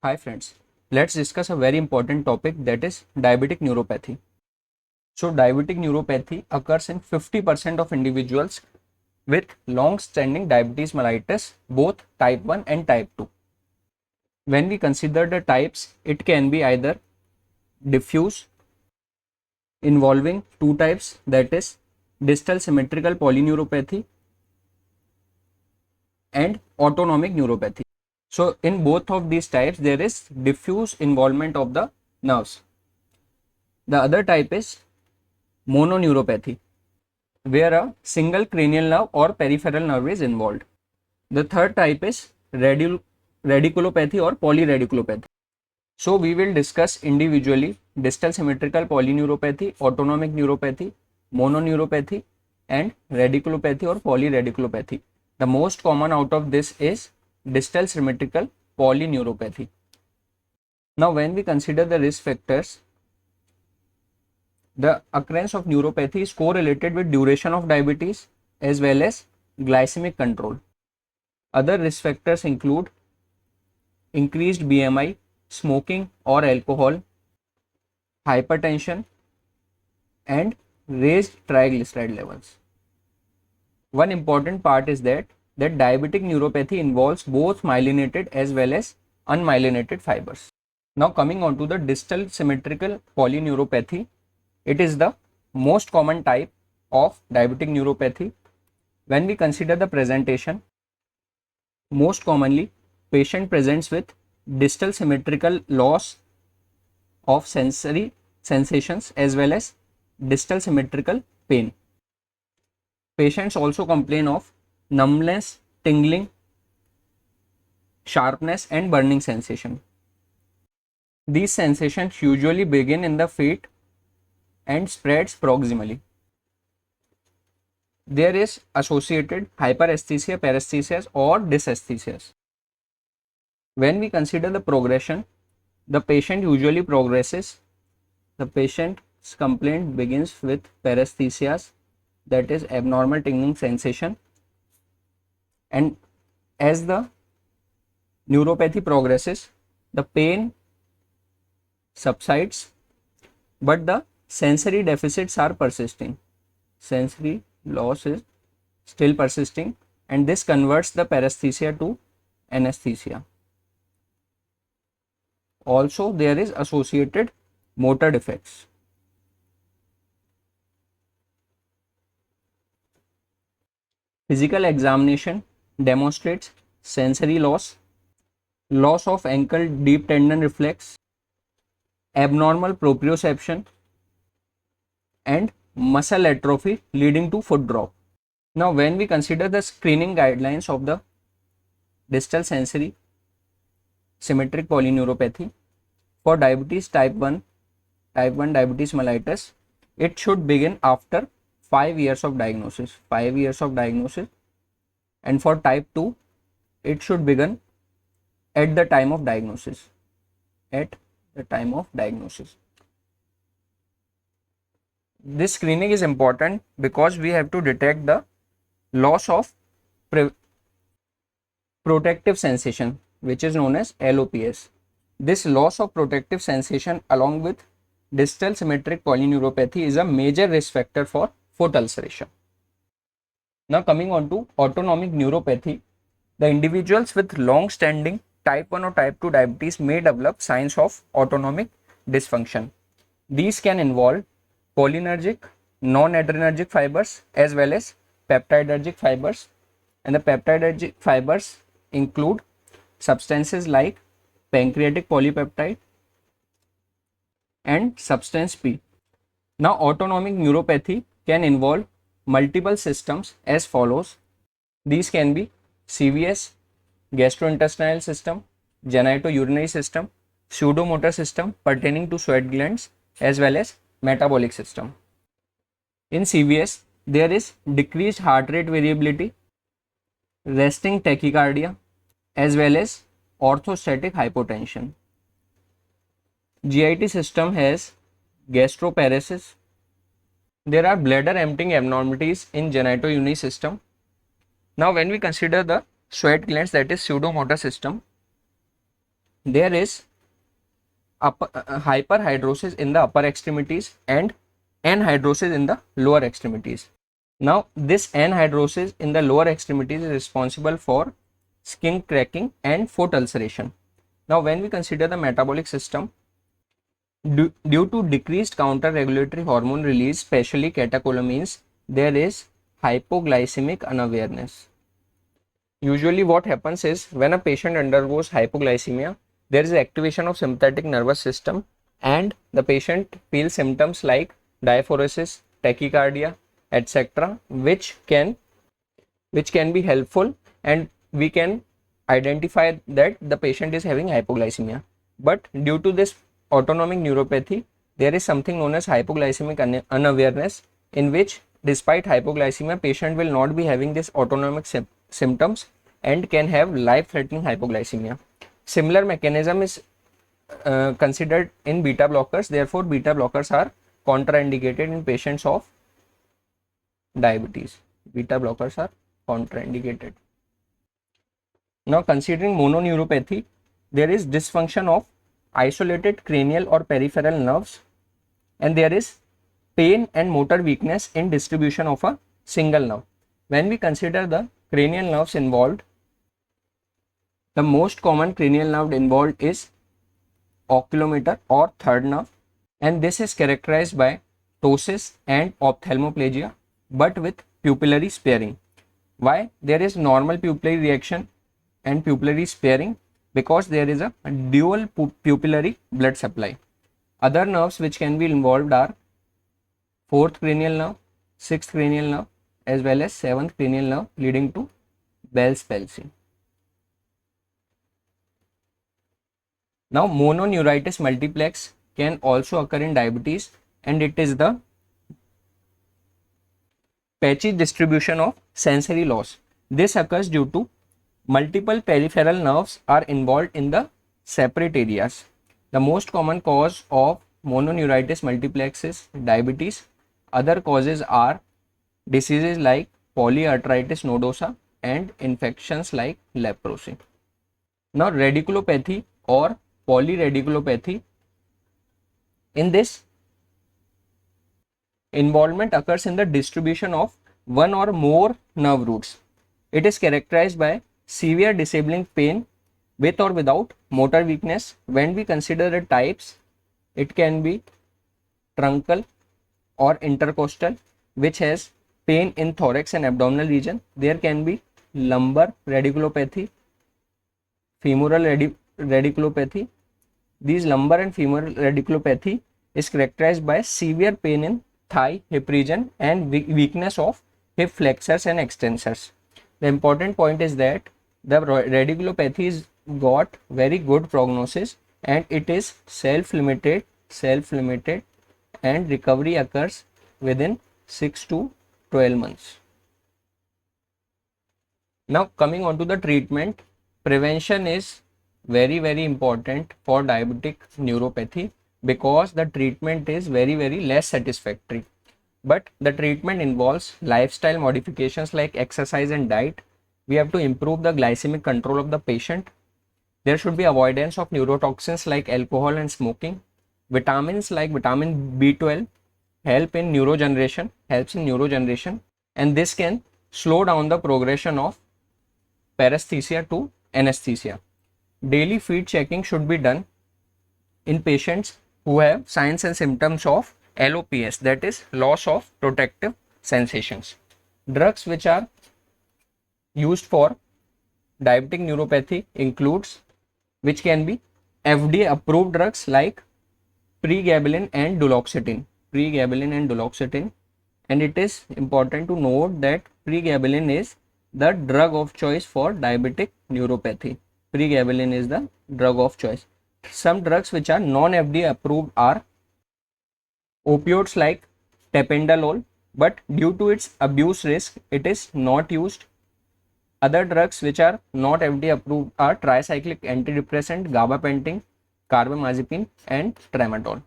Hi friends, let's discuss a very important topic, that is diabetic neuropathy. So diabetic neuropathy occurs in 50% of individuals with long-standing diabetes mellitus, both type 1 and type 2. When we consider the types, it can be either diffuse, involving two types, that is distal symmetrical polyneuropathy and autonomic neuropathy. So in both of these types, there is diffuse involvement of the nerves. The other type is mononeuropathy, where a single cranial nerve or peripheral nerve is involved. The third type is radiculopathy or polyradiculopathy. So we will discuss individually distal symmetrical polyneuropathy, autonomic neuropathy, mononeuropathy and radiculopathy or polyradiculopathy. The most common out of this is distal symmetrical polyneuropathy. Now when we consider the risk factors, the occurrence of neuropathy is correlated with duration of diabetes as well as glycemic control. Other risk factors include increased BMI, smoking or alcohol, hypertension and raised triglyceride levels. One important part is that diabetic neuropathy involves both myelinated as well as unmyelinated fibers. Now coming on to the distal symmetrical polyneuropathy, it is the most common type of diabetic neuropathy. When we consider the presentation, most commonly patient presents with distal symmetrical loss of sensory sensations as well as distal symmetrical pain. Patients also complain of numbness, tingling, sharpness and burning sensation. These sensations usually begin in the feet and spreads proximally. There is associated hyperesthesia, paresthesias or dysesthesias. When we consider the progression, the patient usually progresses. The patient's complaint begins with paresthesias, that is abnormal tingling sensation, and as the neuropathy progresses, the pain subsides, but the sensory deficits are persisting. Sensory loss is still persisting, and this converts the paresthesia to anesthesia. Also, there is associated motor defects. Physical examination demonstrates sensory loss, loss of ankle deep tendon reflex, abnormal proprioception and muscle atrophy leading to foot drop. Now when we consider the screening guidelines of the distal sensory symmetric polyneuropathy, for diabetes type 1 diabetes mellitus, it should begin after 5 years of diagnosis, and for type 2 it should begin at the time of diagnosis. This screening is important because we have to detect the loss of protective sensation, which is known as LOPS. This loss of protective sensation along with distal symmetric polyneuropathy is a major risk factor for foot ulceration. Now coming on to autonomic neuropathy, the individuals with long-standing type 1 or type 2 diabetes may develop signs of autonomic dysfunction. These can involve cholinergic, non-adrenergic fibers as well as peptidergic fibers, and the peptidergic fibers include substances like pancreatic polypeptide and substance P. Now autonomic neuropathy can involve multiple systems as follows. These can be CVS, gastrointestinal system, genitourinary system, pseudomotor system pertaining to sweat glands as well as metabolic system. In CVS, there is decreased heart rate variability, resting tachycardia as well as orthostatic hypotension. GIT system has gastroparesis. There are bladder emptying abnormalities in genitourinary system. Now when we consider the sweat glands, that is pseudomotor system, there is hyperhidrosis in the upper extremities and anhidrosis in the lower extremities. Now, this anhidrosis in the lower extremities is responsible for skin cracking and foot ulceration. Now, when we consider the metabolic system, due to decreased counter-regulatory hormone release, especially catecholamines, there is hypoglycemic unawareness. Usually what happens is when a patient undergoes hypoglycemia, there is activation of sympathetic nervous system and the patient feels symptoms like diaphoresis, tachycardia, etc., which can be helpful, and we can identify that the patient is having hypoglycemia. But due to this autonomic neuropathy, there is something known as hypoglycemic unawareness, in which despite hypoglycemia, patient will not be having this autonomic symptoms and can have life-threatening hypoglycemia. Similar mechanism is considered in beta blockers. Therefore, beta blockers are contraindicated in patients of diabetes. Beta blockers are contraindicated. Now, considering mononeuropathy, there is dysfunction of isolated cranial or peripheral nerves, and there is pain and motor weakness in distribution of a single nerve. When we consider the cranial nerves involved, the most common cranial nerve involved is oculomotor or third nerve, and this is characterized by ptosis and ophthalmoplegia, but with pupillary sparing. Why? There is normal pupillary reaction and pupillary sparing because there is a dual pupillary blood supply. Other nerves which can be involved are 4th cranial nerve, 6th cranial nerve, as well as 7th cranial nerve, leading to Bell's palsy. Now, mononeuritis multiplex can also occur in diabetes, and it is the patchy distribution of sensory loss. This occurs due to multiple peripheral nerves are involved in the separate areas. The most common cause of mononeuritis multiplex is diabetes. Other causes are diseases like polyarteritis nodosa and infections like leprosy. Now, radiculopathy or polyradiculopathy, in this, involvement occurs in the distribution of one or more nerve roots. It is characterized by severe disabling pain with or without motor weakness. When we consider the types, it can be truncal or intercostal, which has pain in thorax and abdominal region. There can be lumbar radiculopathy, femoral radiculopathy. These lumbar and femoral radiculopathy is characterized by severe pain in thigh, hip region and weakness of hip flexors and extensors. The important point is that the radiculopathy is got very good prognosis and it is self-limited and recovery occurs within 6 to 12 months. Now, coming on to the treatment, prevention is very important for diabetic neuropathy because the treatment is very less satisfactory. But the treatment involves lifestyle modifications like exercise and diet. We have to improve the glycemic control of the patient. There should be avoidance of neurotoxins like alcohol and smoking. Vitamins like vitamin B12 helps in neurogeneration, and this can slow down the progression of paresthesia to anesthesia. Daily feed checking should be done in patients who have signs and symptoms of LOPS, that is loss of protective sensations. Drugs which are used for diabetic neuropathy includes, which can be FDA approved drugs like pregabalin and duloxetine. And it is important to note that pregabalin is the drug of choice for diabetic neuropathy. Pregabalin is the drug of choice. Some drugs which are non-FDA approved are opioids like tapentadol, but due to its abuse risk, it is not used. Other drugs which are not FDA approved are tricyclic antidepressant, gabapentin, carbamazepine, and tramadol.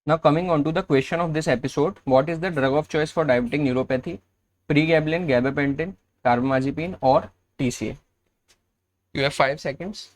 Now, coming on to the question of this episode, what is the drug of choice for diabetic neuropathy? Pregabalin, gabapentin, carbamazepine, or TCA? You have 5 seconds.